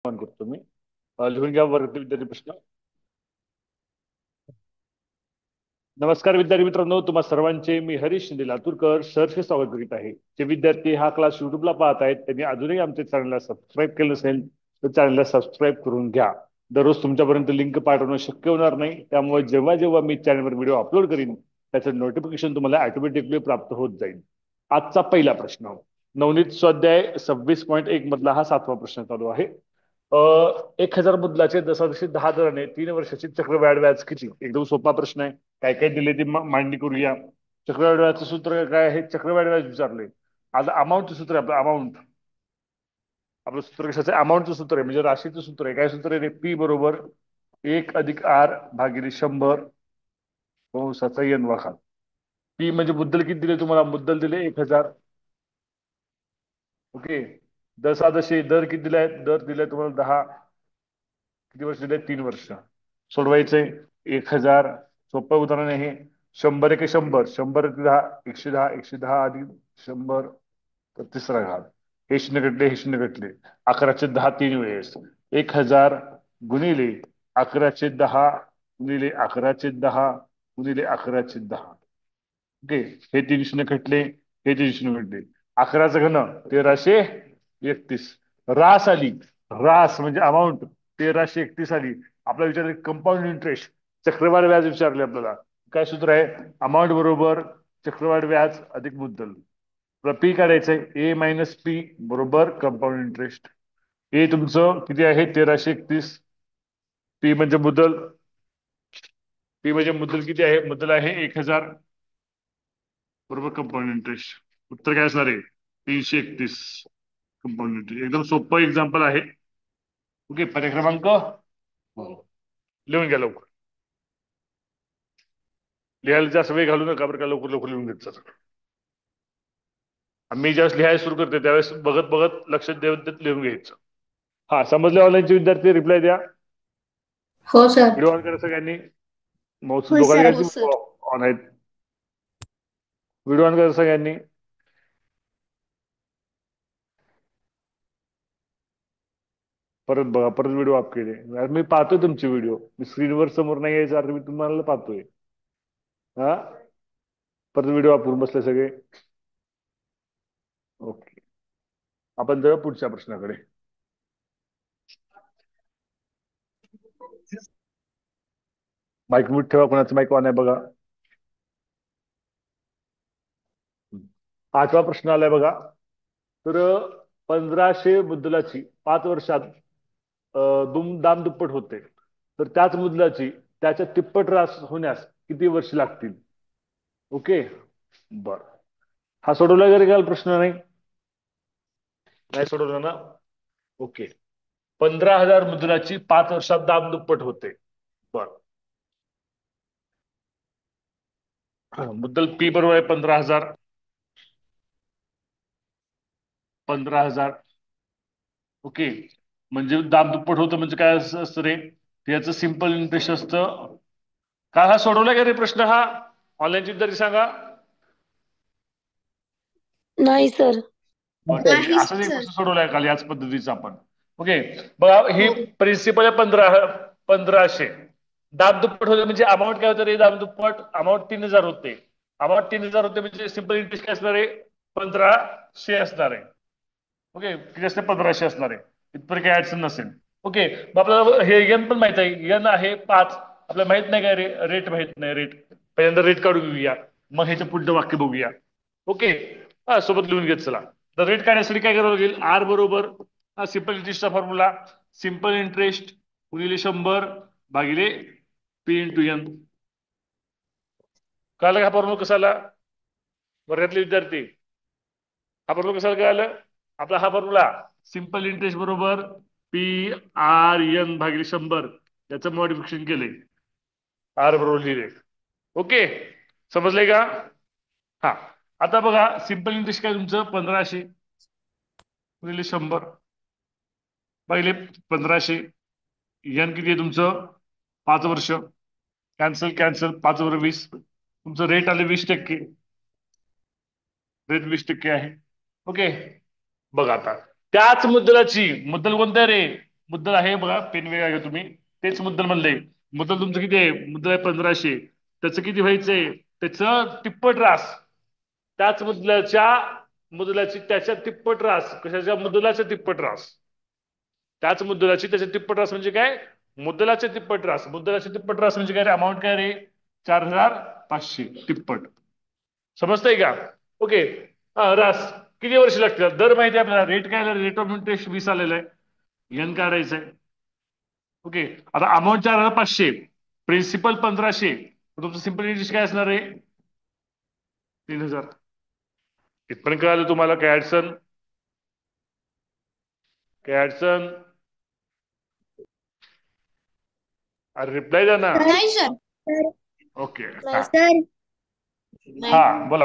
On करतो मी. लिहून घ्या वर्ग विद्यार्थी प्रश्न. नमस्कार विद्यार्थी मित्रांनो, तुम्हा सर्वांचे मी हरीश शिंदे लातूरकर सहर्ष स्वागत करीत आहे. जे विद्यार्थी हा क्लास युट्यूबला पाहत आहेत त्यांनी अजूनही आमच्या चॅनलला सबस्क्राईब केलं नसेल तर चॅनलला सबस्क्राईब करून घ्या. दररोज तुमच्यापर्यंत लिंक पाठवणं शक्य होणार नाही, त्यामुळे जेव्हा जेव्हा मी चॅनलवर व्हिडिओ अपलोड करीन त्याचं नोटिफिकेशन तुम्हाला ऑटोमॅटिकली प्राप्त होत जाईल. आजचा पहिला प्रश्न, नवनीत स्वाध्याय 26.1 मधला हा 7वा प्रश्न चालू आहे. 1000 मुद्दलाचे दशांशी 10 3 वर्षाची चक्रवाढ व्याज किती? एकदम सोपा प्रश्न आहे. काय काय दिले ते मांडणी करूया. चक्रवाढ व्याजाचं सूत्र काय आहे? चक्रवाढ व्याज विचारले. आता अमाऊंटचं सूत्र आहे आपलं. अमाऊंट आपलं सूत्र कशाचं? अमाऊंटचं सूत्र आहे, म्हणजे राशीचं सूत्र आहे. काय सूत्र आहे रे? पी बरोबर 1+R/100 कंसाचा एन वाखा. पी म्हणजे मुद्दल किती दिले तुम्हाला? मुद्दल दिले 1000. ओके. दशादशे दर किती दिलाय? दर दिलाय तुम्हाला 10. किती वर्ष दिले? 3 वर्ष. सोडवायचंय. 1000 सोपं उदाहरण आहे. 100 1 100, 100 × 10 110, 110 अधिक 100 तर तिसरा घात. हे शून्य घटले, हे शून्य घटले. 11/10 3 वेळेस. 1000 गुणिले 11/10 गुणिले 11/10 गुणिले 11/10. ओके. हे 3 शून्य घटले, हे 3 शून्य घटले. 11चं घन 1331. रास आली. रास म्हणजे अमाऊंट 1331 आली. आपला विचार कंपाऊंड इंटरेस्ट, चक्रवाढ व्याज विचारले आपल्याला. काय सूत्र आहे? अमाऊंट बरोबर चक्रवाढ व्याज अधिक मुद्दल. पी काढायचंय. A - P बरोबर कंपाऊंड इंटरेस्ट. ए तुमचं किती आहे? 1331. पी म्हणजे मुद्दल. पी म्हणजे मुद्दल किती आहे? मुद्दल आहे 1000 बरोबर कंपाऊंड इंटरेस्ट. उत्तर काय असणार आहे? 331 कंपाऊंड इंटरेस्ट. एकदम सोपं एक्झाम्पल आहे. ओके. पर्याय क्रमांक लिहून घ्या लवकर. लिहायला जास्त वेळ घालू नका बरं का, लवकर लवकर लिहून घेत चला. मी ज्यावेळेस लिहायला सुरू करते त्यावेळेस बघत बघत लक्षात देत देत लिहून घ्यायचं. हा, समजले? ऑनलाईनचे विद्यार्थी रिप्लाय द्या. हो सर. व्हिडिओ ऑन करा सगळ्यांनी. माऊस हो दोघा सर. ठिकाणी ऑन आहेत. व्हिडिओ ऑन करा सगळ्यांनी. परत बघा, परत व्हिडिओ ऑफ केले. मी पाहतोय तुमचे व्हिडिओ. मी स्क्रीनवर समोर नाही यायचा अर्थ मी तुम्हाला पाहतोय. हा, परत व्हिडिओ ऑफ करून बसले सगळे. ओके. आपण जाऊया पुढच्या प्रश्नाकडे. माईक म्यूट ठेवा. कोणाचं माईक ऑन आहे बघा. 8वा प्रश्न आलाय बघा. तर 1500 मुद्दलाची 5 वर्षात दाम दुप्पट होते, तर त्याच मुद्दलाची त्याच्या तिप्पट रास होण्यास किती वर्ष लागतील? ओके. बर, हा सोडवला जरी काल प्रश्न नाही. नाही सोडवला ना? ओके. 15,000 मुद्दलाची 5 वर्षात दाम दुप्पट होते. बर. मुद्दल पी बरोबर आहे 15,000. 15,000. ओके. म्हणजे दाम दुप्पट होतं म्हणजे काय असतं रे? त्याचं सिंपल इंटरेस्ट असतं. का हा सोडवला का रे प्रश्न? हा ऑनलाईन विद्यार्थी सांगा. नाही सर. ठीक आहे. नाही असाच एक सर. प्रश्न सोडवलाय काल याच पद्धतीचा आपण. ओके. बघा, ही हो. प्रिन्सिपल आहे 1500. दाब दुप्पट होते म्हणजे अमाऊंट काय होतं रे? दाब दुप्पट अमाऊंट 3,000 होते. अमाऊंट 3,000 होते म्हणजे सिंपल इंटरेस्ट काय असणार आहे? 1500 असणार आहे. ओके. किती असते? 1500 असणार आहे. इथपर्यंत काही अडचण नसेल. ओके. मग आपल्याला हे एन पण माहित आहे. एन आहे 5. आपल्याला माहित नाही काय रे? रेट माहित नाही. रेट पहिल्यांदा रेट काढून घेऊया, मग ह्याचं पुढचं वाक्य बघूया. ओके. हा, सोबत लिहून घेत चला. तर रेट काढण्यासाठी काय करावं लागेल? आर बरोबर सिंपल इंटरेस्टचा फॉर्म्युला. सिंपल इंटरेस्ट गुणिले 100 भागिले पी इंटू एन. कळालं का फॉर्म्युला कसाला? वर्गातले विद्यार्थी, हा फॉर्म्युला कसाला कळालं? आपला हा फॉर्म्युला सिंपल इंटरेस्ट बरोबर P/R/N/100 याचं मॉडिफिकेशन केले. आर बरोबर लिहिले. ओके. समजलंय का? हा. आता बघा, सिंपल इंटरेस्ट काय तुमचं? 1500 गुणिले 100 पहिले 1500. एन किती आहे तुमचं? 5 वर्ष. Cancel cancel. 5 वर 20. तुमचं रेट आले 20%. रेट 20% आहे. ओके. बघा आता त्याच मुद्दलाची, मुद्दल कोणतं आहे रे? मुद्दल आहे बघा, पेन वेगळा घ्या तुम्ही. तेच मुद्दल म्हणलंय. मुद्दल तुमचं किती आहे? मुद्दल आहे 1500. त्याचं किती व्हायचंय? त्याचं तिप्पट रास. त्याच मुद्दलाची त्याच्या तिप्पट रास. कशाच्या? मुद्दलाच्या तिप्पट रास. त्याच मुद्दलाची त्याच्या तिप्पट रास म्हणजे काय? मुद्दलाच्या तिप्पट रास. मुद्दलाच्या तिप्पट रास म्हणजे काय रे? अमाऊंट काय रे? 4500 तिप्पट. समजतंय का? ओके. हा, रास किती वर्ष लागतील? दर माहिती आहे आपल्याला. रेट काय आलं? रेट ऑफ इंटरेस्ट 20 आलेला आहे. एन काढायचं आहे. ओके. आता अमाऊंट 4500, प्रिन्सिपल 1500, तुमचं सिम्पल इंटरेस्ट काय असणार आहे? 3000. इथपर्यंत कळालं तुम्हाला? काय अडचण? काय अडचण? अरे रिप्लाय द्या ना. नाही सर. Sir okay. नाही हा. सर. हा, नाही. बोला.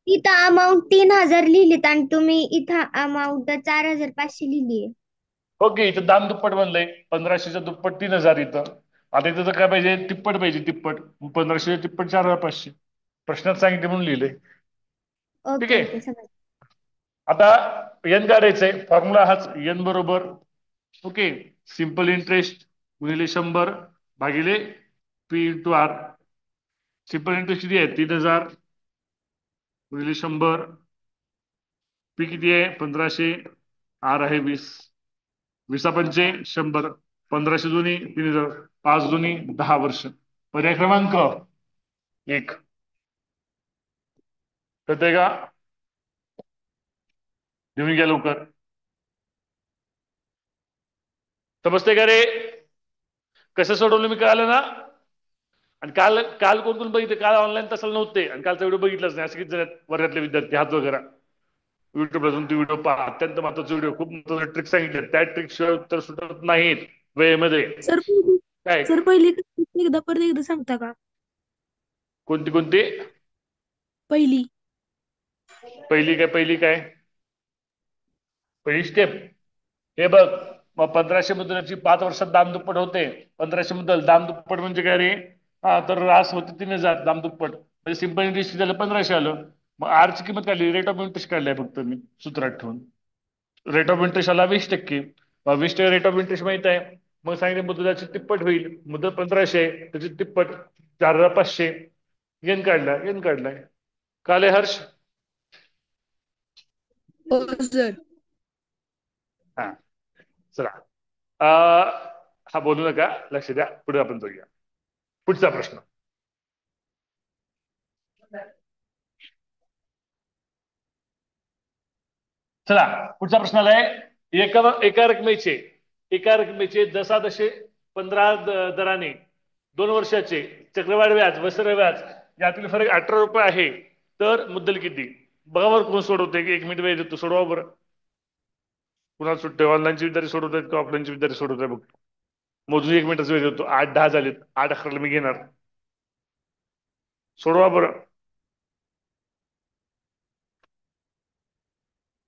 इथं अमाऊंट 3000 लिहिलीत आणि तुम्ही इथं अमाऊंट 4500 लिहिली आहे. ओके, इथं दाम दुप्पट बनलंय. 1500च्या दुप्पट 3000 इथं. आता इथं तर काय पाहिजे? तिप्पट पाहिजे, तिप्पट. 1500 तिप्पट 4500. प्रश्नात सांगितले म्हणून लिहिलंय. ठीक ओके आहे. ओके समज. आता एन काढायचंय. फॉर्म्युला हाच. एन बरोबर, ओके, सिंपल इंटरेस्ट गुणिले 100 भागिले P into R. Simple interest किती आहे? 3000 गुणिले 100. पी किती आहे? 1500. आर आहे 20. 20 पंचे 100. 1500 दोन्ही 3000. 5 दोन्ही 10 वर्ष. पर्याय क्रमांक 1. कळतंय का? लिहून घ्या लवकर. समजतंय का रे? कसं सोडवलं मी, कळालं ना? आणि काल काल कोण कोण बघितलं? काल ऑनलाईन तसं नव्हते आणि कालचा व्हिडिओ बघितलाच नाही असं किती जण आहेत वर्गातले विद्यार्थी? हात वगैरे. युट्यूबला जाऊन ती व्हिडिओ पहा. अत्यंत महत्वाचा व्हिडिओ. खूप महत्वाचे ट्रिक सांगितले. त्या ट्रिक शिवाय उत्तर सुटत नाहीत वेळेमध्ये. सर काय? सर पहिली एकदा परत एकदा सांगता का? कोणती कोणती? पहिली. पहिली काय? पहिली स्टेप. हे बघ. मग 1500 मुद्दलाची 5 वर्षात दाम दुप्पट होते. 1500 मुद्दल दाम दुप्पट म्हणजे काय रे? हा, तर रास होते 3000, दाम दुप्पट म्हणजे सिंपल इंटरेस्ट झालं 1500 आलं. मग आरची किंमत काढली, रेट ऑफ इंटरेस्ट काढलाय फक्त मी सूत्रात ठेवून. रेट ऑफ इंटरेस्ट आला 20%. 20% रेट ऑफ इंटरेस्ट माहित आहे. मग सांगितलं मुद्दलाची तिप्पट होईल. मुद्दल 1500 आहे, त्याची तिप्पट 4500. एन काढलाय. काले हर्ष? हो सर. हा, चला. अं, हा, बोलू नका, लक्ष द्या. पुढे आपण जाऊया. पुढचा प्रश्न. चला, पुढचा प्रश्न आलाय. एका रकमेचे जसा तसे 15 दराने 2 वर्षाचे चक्रवाढ व्याज व सरळ व्याज यातील फरक 18 रुपये आहे, तर मुद्दल किती? बघा बरं, कोण सोडवते? 1 मिनिट वेळ देतो, सोडवा बरं. कुणाला सुट्टे? ऑनलाईनचे विद्यार्थी सोडवत आहेत का ऑफलाईनचे विद्यार्थी सोडवत आहे? बघ, मोजून 1 मिनिटाचा वेळ देतो. 8-10 झालेत. 8-11 मी घेणार. सोडवा बरं.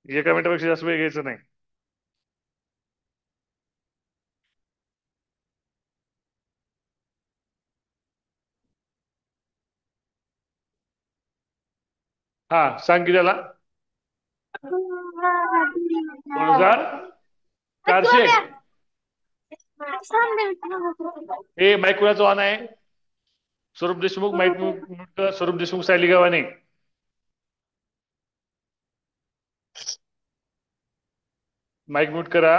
एका मिनिटापेक्षा जास्त वेळ घ्यायचा नाही. हा, सांग की त्याला. 2400. हे माईक कुणाचं ऑन आहे? स्वरूप देशमुख माईक म्यूट कर. स्वरूप देशमुख, सायली गावाने. माईक म्यूट करा.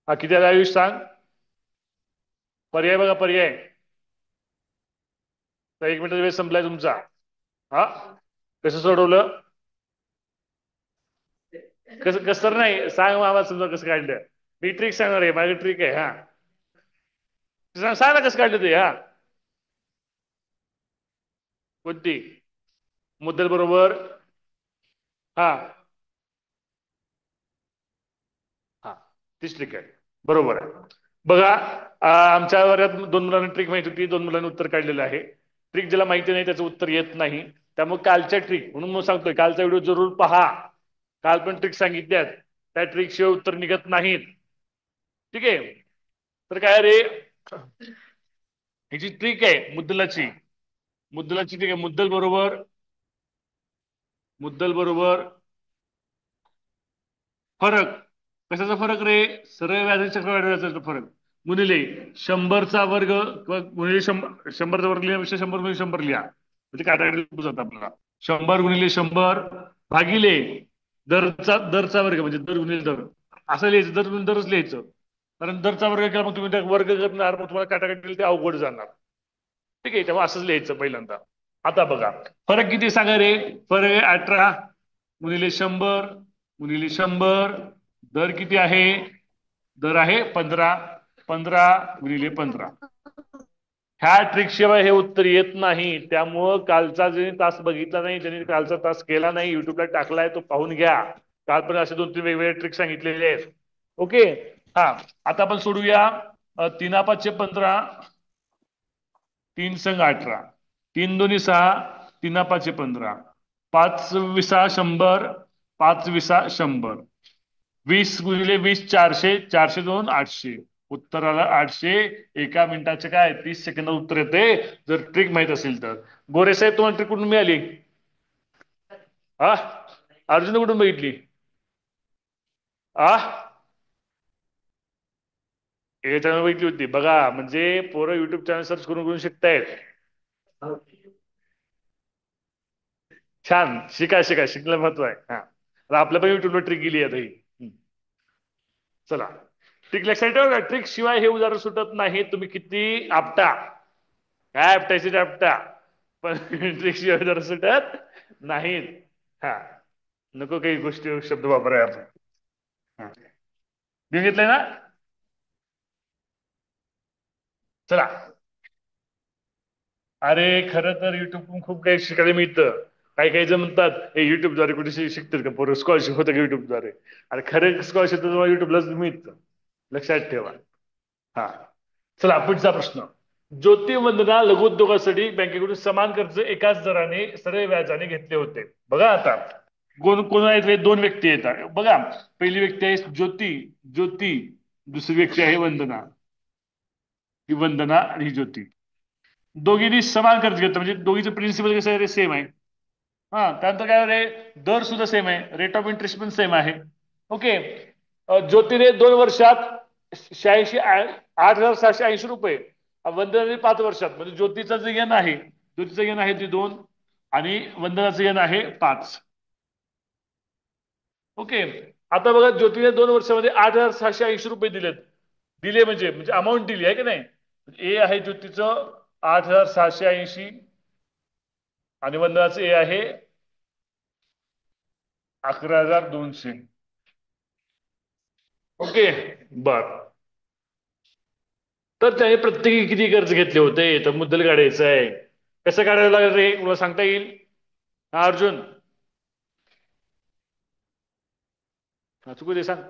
हा, किती आला आयुष सांग. पर्याय बघा, पर्याय. तर 1 मिनिटाचा वेळ संपलाय तुमचा. हा, कसं सोडवलं? कसं कसं तर नाही, सांग आम्हाला समजा कसं काढलं. मी ट्रिक सांगणार आहे, माझी ट्रिक आहे. हा, सांग ना कसं काढलं ते. हा, कोणती? मुद्दल बरोबर. हा हा, तीच ट्रिक आहे. बरोबर आहे. बघा, आमच्या वर्गात 2 मुलांना ट्रिक माहिती होती. 2 मुलांनी उत्तर काढलेलं आहे. ट्रिक ज्याला माहिती नाही त्याचं उत्तर येत नाही. त्यामुळे कालच्या ट्रिक म्हणून मग सांगतोय, कालचा व्हिडिओ जरूर पहा. काल पण ट्रिक सांगितल्यात, त्या ट्रिक शिवाय उत्तर निघत नाहीत. ठीक आहे. तर काय रे, ह्याची ट्रिक आहे मुद्दलाची ट्रिक आहे. मुद्दल बरोबर फरक कशाचा फरक रे? सरळ व्याज आणि चक्रवाढ व्याजाचा फरक गुणिले 100चा वर्ग किंवा गुणिले 100चा वर्ग लिहिण्यापेक्षा 100 गुणिले 100 लिहा म्हणजे काय जात आपल्याला 100 गुणिले 100 भागिले दरचा वर्ग म्हणजे दर गुणिले दर असं लिहायचं दर गुणिले दरच लिहायचं कारण दरचा वर्ग केला मग तुम्ही त्या वर्ग करणार मग तुम्हाला काटाकाटी ते अवघड जाणार ठीक आहे तेव्हा असंच लिहायचं पहिल्यांदा आता बघा फरक किती सांगा रे फरक आहे 18 गुणिले 100 गुणिले 100 दर किती आहे दर आहे 15 15 गुणिले 15 ह्या ट्रिक शिवाय हे उत्तर येत नाही त्यामुळं कालचा ज्यांनी तास बघितला नाही ज्यांनी कालचा तास केला नाही युट्यूबला टाकलाय तो पाहून घ्या काल पण असे 2-3 वेगवेगळे ट्रिक सांगितलेले आहेत ओके हा आता आपण सोडूया 3×5=15 3×18 3×2=6 3×5=15 5×20=100 5×20=100 20 गुणिले 20 400 402 800 उत्तराला 800 एका मिनिटाचे काय 30 सेकंदात उत्तर येते जर ट्रिक माहित असेल तर गोरे साहेब तुम्हाला ट्रिक कुठून मिळाली हा अर्जुन कुठून बघितली आ चॅनल बघितली होती बघा म्हणजे पोरं युट्यूब चॅनल सर्च करून करून शिकतायत छान शिका शिका शिकलं महत्व आहे हा आता आपल्या पण युट्यूबला ट्रिक गेली आता ही चला ट्रिक लक्षात ठेवा ट्रिक शिवाय हे उदाहरण सुटत नाही तुम्ही किती आपटा काय आपटायचे ते आपटा पण ट्रिक शिवाय उदाहरण सुटत नाहीत हा नको काही गोष्टी शब्द वापराय आपण घेऊन घेतलंय ना चला अरे खरं तर युट्यूब खूप काही शिकायला मिळतं काही काही जण म्हणतात हे युट्यूबद्वारे कुठे शिकतात का पोरं स्कॉलरशिप होतं का युट्यूबद्वारे अरे खरं स्कॉलरशिप तुम्हाला युट्यूबलाच मिळतं लक्षात ठेवा हा चला पुढचा प्रश्न ज्योतिवंदना लघुउद्योगासाठी बँकेकडून समान कर्ज एकाच दराने सरळ व्याजाने घेतले होते बघा आता कोण आहेत दोन व्यक्ती आहेत बघा पहिली व्यक्ती आहे ज्योती ज्योती दुसरी व्यक्ती आहे वंदना ही वंदना आणि ही ज्योती दोघींनी समान कर्ज घेतलं म्हणजे दोघीचं प्रिन्सिपल कसं आहे सेम आहे हा त्यानंतर काय रे दर सुद्धा सेम आहे रेट ऑफ इंटरेस्ट पण सेम आहे ओके ज्योतीने 2 वर्षात 8,780 रुपये वंदनाने 5 वर्षात म्हणजे ज्योतीचं जे घेणं आहे ज्योतीचं घेणं आहे ते 2 आणि वंदनाचं घेणं आहे 5 ओके आता बघा ज्योतीने 2 वर्षामध्ये 8,780 रुपये दिले म्हणजे म्हणजे अमाऊंट दिली आहे की नाही ए आहे ज्योतीचं 8,780 आणि वंदनाचं ए आहे 11,200 ओके बर तर त्याने प्रत्येकी किती कर्ज घेतले होते तर मुद्दल काढायचं आहे कसं काढायला लागेल रे मला सांगता येईल हा अर्जुन चुकू दे सांग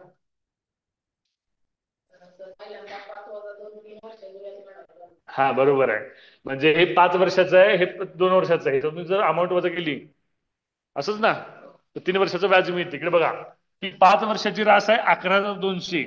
हा बरोबर आहे म्हणजे हे 5 वर्षाचं आहे हे 2 वर्षाचं आहे तुम्ही जर अमाऊंट वजा केली असंच ना तर 3 वर्षाचं व्याज मिळते इकडे बघा ही 5 वर्षाची रास आहे 11,200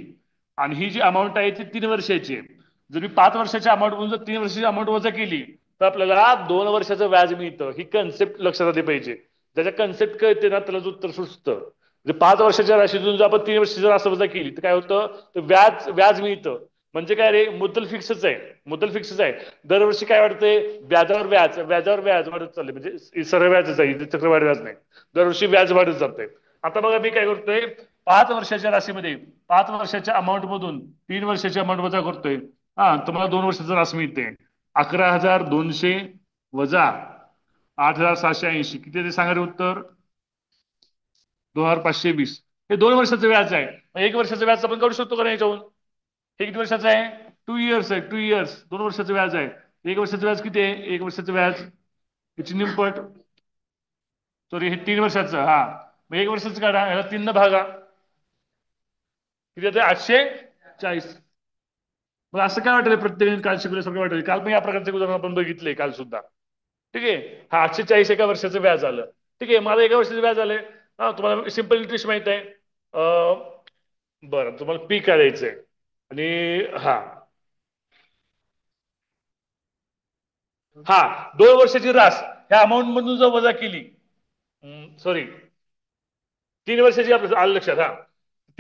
आणि ही जी अमाऊंट आहे ती 3 वर्षाची आहे जर मी 5 वर्षाच्या अमाऊंट म्हणून जर 3 वर्षाची अमाऊंट वजा केली तर आपल्याला 2 वर्षाचं व्याज मिळतं ही कन्सेप्ट लक्षात आली पाहिजे ज्याच्या कन्सेप्ट कळते ना त्याला उत्तर सुचतं म्हणजे 5 वर्षाच्या राशीतून जर आपण 3 वर्षाची रास वजा केली तर काय होतं तर व्याज व्याज मिळतं म्हणजे काय रे मुद्दल फिक्सच आहे मुद्दल फिक्सच आहे दरवर्षी काय वाटतंय व्याजावर व्याज वाढत चालले म्हणजे सरळ व्याजच आहे चक्रवाढ व्याज नाही दरवर्षी व्याज वाढत जातंय आता बघा मी काय करतोय 5 वर्षाच्या राशीमध्ये 5 वर्षाच्या अमाऊंट मधून 3 वर्षाची अमाऊंट वजा करतोय हा तुम्हाला 2 वर्षाचा रास मिळते 11,200 वजा 8,780 किती ते सांगा रे उत्तर 2,520 हे 2 वर्षाचं व्याज आहे 1 वर्षाचं व्याज आपण काढू शकतो का नाही याच्याहून हे किती वर्षाचं आहे 2 इयर्स आहे 2 इयर्स 2 वर्षाचं व्याज आहे 1 वर्षाचं व्याज किती आहे 1 वर्षाचं व्याज याची निमपट सॉरी हे 3 वर्षाचं हा मग 1 वर्षाचं काढा ह्याला 3 भागा किती येते 840 मग असं काय वाटेल प्रत्येक काल शिकवल्यासारखं वाटेल काल पण या प्रकारचे उदाहरण आपण बघितले काल सुद्धा ठीक आहे हा 840 एका वर्षाचं व्याज आलं ठीक आहे माझं 1 वर्षाचं व्याज आलंय हा तुम्हाला सिंपल इंटरेस्ट माहित आहे बरं तुम्हाला पी काढायचंय आणि हा हा 2 वर्षाची रास ह्या अमाऊंट मधून जर वजा केली सॉरी 3 वर्षाची आपलं आलं लक्षात हा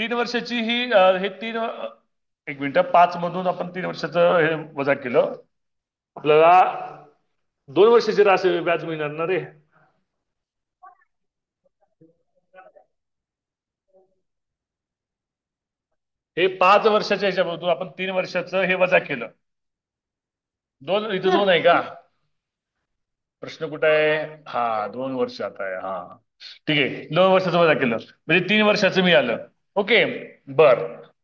3 वर्षाची ही हे तीन 1 मिनिट, 5 मधून आपण 3 वर्षाचं हे वजा केलं, आपल्याला 2 वर्षाची रास व्याज मिळणार ना रे. हे 5 वर्षाच्या ह्याच्यामधून आपण 3 वर्षाचं हे वजा केलं. इथं 2 आहे का? प्रश्न कुठे आहे? हा, 2 वर्ष आता आहे. हा, ठीक आहे. 2 वर्षाचं वजा केलं म्हणजे 3 वर्षाचं मिळालं. ओके, बर.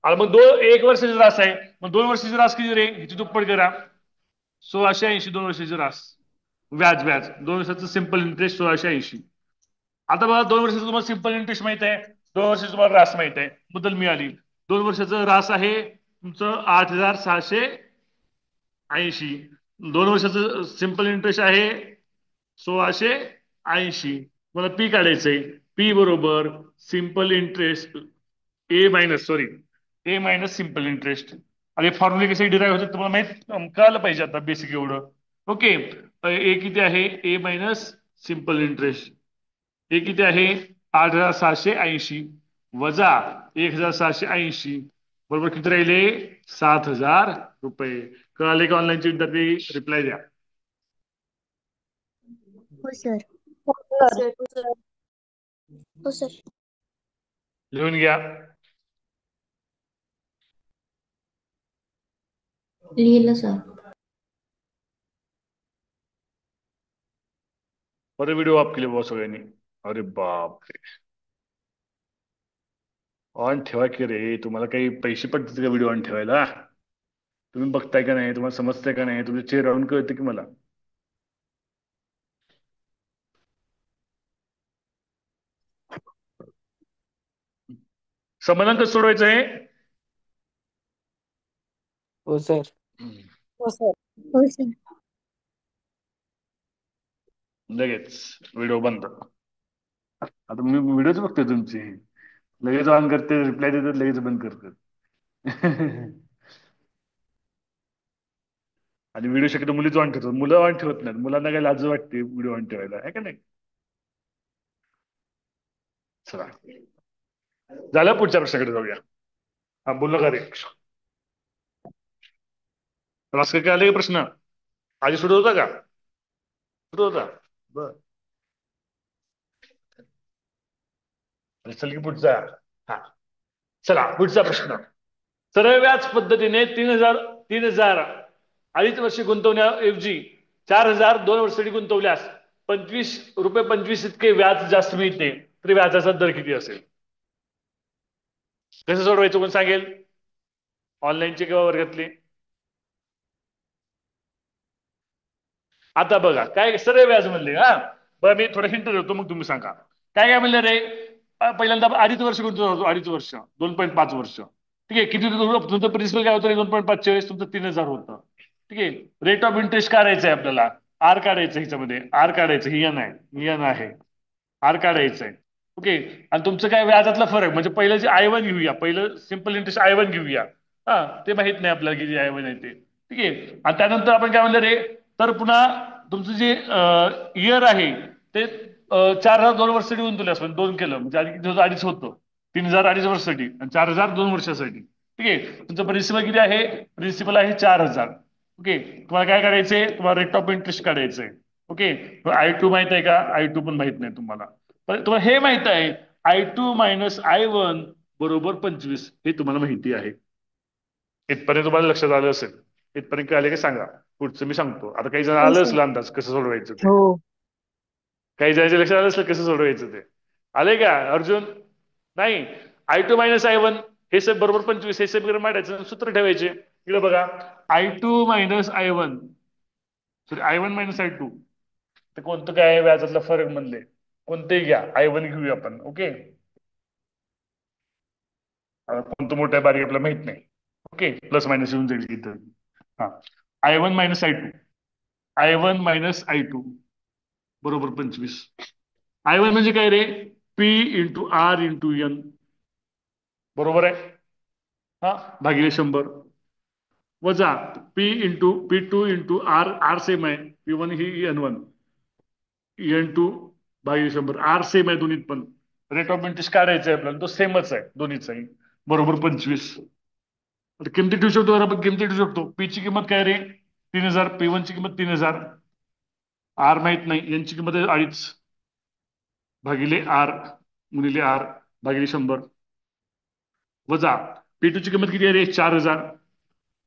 आणि मग 1 वर्षाची रास आहे, मग 2 वर्षाची रास किती रे? ह्याची दुप्पट करा. 1680 2 वर्षाची रास. व्याज व्याज 2 वर्षाचं सिम्पल इंटरेस्ट 1680. आता बघा, 2 वर्षाचं तुम्हाला सिम्पल इंटरेस्ट माहित आहे, 2 वर्षाची तुम्हाला रास माहित आहे, मुदल मिळाली. 2 वर्षाचं रास आहे तुमचं 8680. 2 वर्षाचं सिम्पल इंटरेस्ट आहे 1680. मला पी काढायचंय. पी बरोबर सिम्पल इंटरेस्ट ए मायनस सिम्पल इंटरेस्ट. अरे फॉर्म्युले कसे डिराईव्ह होतात तुम्हाला माहित कळायला पाहिजे आता, बेसिक एवढं. ओके, ए किती आहे? ए मायनस सिम्पल इंटरेस्ट. हे किती आहे? 8680 वजा 1780 बरोबर किती राहिले? 7000 रुपये. कळाले का ऑनलाईनचे विद्यार्थी? रिप्लाय द्या. हो सर. हो सर. लिहून घ्या. लिहिलं सर. बरं, व्हिडिओ ऑफ केले बाबा सगळ्यांनी. अरे बापरे, ऑन ठेवा की रे. तुम्हाला काही पैसे पडतात का व्हिडिओ ऑन ठेवायला? तुम्ही बघताय का नाही? तुम्हाला समजताय का नाही? तुमच्या चेहऱ्यावरून कळतं की मला. समाधान कसं सोडवायचं आहे? हो सर. हो सर. हो सर. लगेच व्हिडिओ बंद. आता मी व्हिडिओच बघतोय तुमची. लगेच ऑन करते, रिप्लाय देतात, लगेच बंद करतात. आणि व्हिडिओ शक्यतो मुलीच ऑन ठेवतात, मुलं ऑन ठेवत नाहीत. मुलांना काय लाज वाटते व्हिडिओ ऑन ठेवायला, आहे का नाही? चला, झालं, पुढच्या प्रश्नाकडे जाऊया. हा, बोललो का रे? त्रास काय आले प्रश्न? आधी सुरू होता का? सुरू होता, बर. चल की पुढचा. हा, चला पुढचा प्रश्न. सरळ व्याज पद्धतीने 3000 अडीच वर्षे गुंतवण्याऐवजी 4000 2 वर्षांसाठी गुंतवल्यास ₹25 इतके व्याज जास्त मिळते, तरी व्याजाचा दर किती असेल? कसं सोडवायचं कोण सांगेल? ऑनलाईनचे किंवा वर्गातले? आता बघा, काय सरळ व्याज म्हणले. हा, बरं, मी थोडं हिंट देतो, मग तुम्ही सांगा काय काय म्हणलं रे. पहिल्यांदा 2.5 वर्ष गुंतवतो, 2.5 वर्ष, 2.5 वर्ष. ठीक आहे, किती तुमचं प्रिन्सिपल काय होतं? 2.5च्या वेळेस तुमचं 3000 होतं. ठीक आहे, रेट ऑफ इंटरेस्ट काढायचं आहे आपल्याला. आर काढायचं, ह्याच्यामध्ये आर काढायचं. ही एन आहे, आर काढायचंय. ओके, आणि तुमचं काय व्याजातला फरक म्हणजे पहिलं जे I1 घेऊया, पहिलं सिम्पल इंटरेस्ट I1 घेऊया. हा, ते माहित नाही आपल्याला किती I1 आहे ते. ठीक आहे, आणि त्यानंतर आपण काय म्हणलं रे, तर पुन्हा तुमचं जे इयर आहे ते 4000 2 वर्षासाठी गुंतवल्यास, म्हणजे 2 केलं म्हणजे आधी किती होतं? 2.5 होतं. 3000 2.5 वर्षासाठी आणि 4000 2 वर्षासाठी. ठीक आहे, तुमचं प्रिन्सिपल किती आहे? प्रिन्सिपल आहे 4000. ओके, तुम्हाला काय काढायचंय? तुम्हाला रेट ऑफ इंटरेस्ट काढायचंय. ओके, I2 माहित आहे का? I2 पण माहित नाही तुम्हाला, पण तुम्हाला हे माहित आहे I2 मायनस I1 बरोबर 25, हे तुम्हाला माहिती आहे. इथपर्यंत तुम्हाला लक्षात आलं असेल? इथपर्यंत आले का सांगा, पुढचं मी सांगतो. आता काही जण हो आलं सर. असेल अंदाज कसं सोडवायचं ते. हो. काही जणांच्या लक्षात आलं असेल कसं सोडवायचं ते. आले का अर्जुन? नाही, I2 मायनस I1 हे सब बरोबर 25, हे सब मांडायचं, सूत्र ठेवायचे. इकडे बघा, I2 minus I1, sorry I1 minus I2, ते कोणतं काय आहे व्याजातला फरक म्हणले, कोणतेही घ्या. I1 घेऊया आपण. ओके, कोणतं मोठं आहे बारीक आपल्याला माहित नाही. ओके, प्लस मायनस येऊन जाईल इथं. हा, I1 minus I2, I1 minus I2 बरोबर 25. I1 म्हणजे काय रे? P into R into N, बरोबर आहे. हा, भागिले 100 वजा P2 into R, R same आहे, P1 ही N1, N2 भागिले 100. R सेम आहे दोन्हीत पण. रेट ऑफ इंटरेस्ट काढायचा आहे आपल्याला, तो सेमच आहे दोन्हीचाही. बरोबर 25. आता किमती ठेवू शकतो, आपण किमती ठेवू शकतो. पी ची किंमत काय रे? 3000. P1 ची किंमत 3000. आर माहित नाही, यांची किंमत आहे 2.5 भागिले आर गुणिले आर भागिले 100 वजा P2 ची किंमत किती आहे रे? 4000.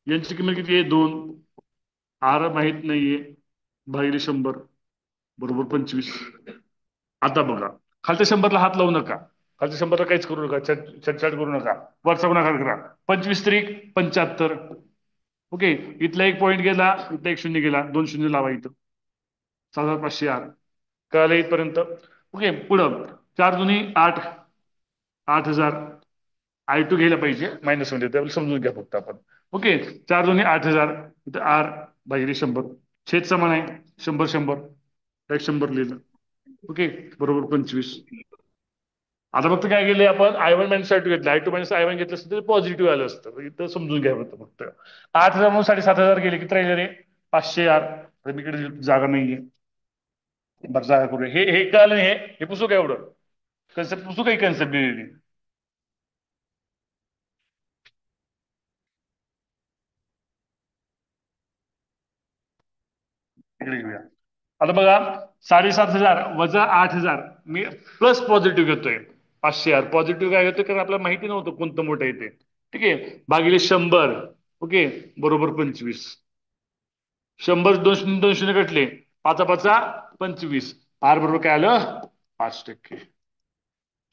यांची किंमत किती आहे? 2. आर माहित नाहीये भागिले 100 बरोबर 25. आता बघा, खालच्या 100ला हात लावू नका, खालच्या 100ला काहीच करू नका, छटछाट करू नका, वरचा गुणाकार करा. 25 त्रिक 75. ओके, इथला एक पॉईंट गेला, इथला एक शून्य गेला, 2 शून्य लावा इथं. 6500 आर कळालं इथपर्यंत? ओके, पुढं 4 दुनी 8, 8000. I2 घ्यायला पाहिजे मायनस मध्ये, त्यावेळेला समजून घ्या फक्त आपण. ओके, 4 दुनी 8000, इथं आर भागिले 100 छेद समान आहे, 100 100 100 लिहिलं. ओके, बरोबर 25. आता फक्त काय केलंय आपण? I1 मायनस I2 घेतलं, I2 मायनस I1 घेतलं असतं तर पॉझिटिव्ह आलं असतं. इथं समजून घ्या फक्त. 8000 म्हणून 7500 गेले, किती राहिले रे? 500 आर. मी इकडे जागा नाहीये, बरं जागा करूया. हे हे कळलं नाही, हे पुसू का? एवढं कन्सेप्ट पुसू, काही कन्सेप्ट दिलेली इकडे घेऊया. आता बघा, 7500 वजा 8000, मी प्लस पॉझिटिव्ह घेतोय 500 आर. पॉझिटिव्ह काय घेतोय? कारण आपल्याला माहिती नव्हतं कोणतं मोठं आहे ते. ठीक आहे, भागिले 100. ओके, बरोबर 25. 100 2 शून्य कटले, 5 5 25. आर बरोबर काय आलं? 5%.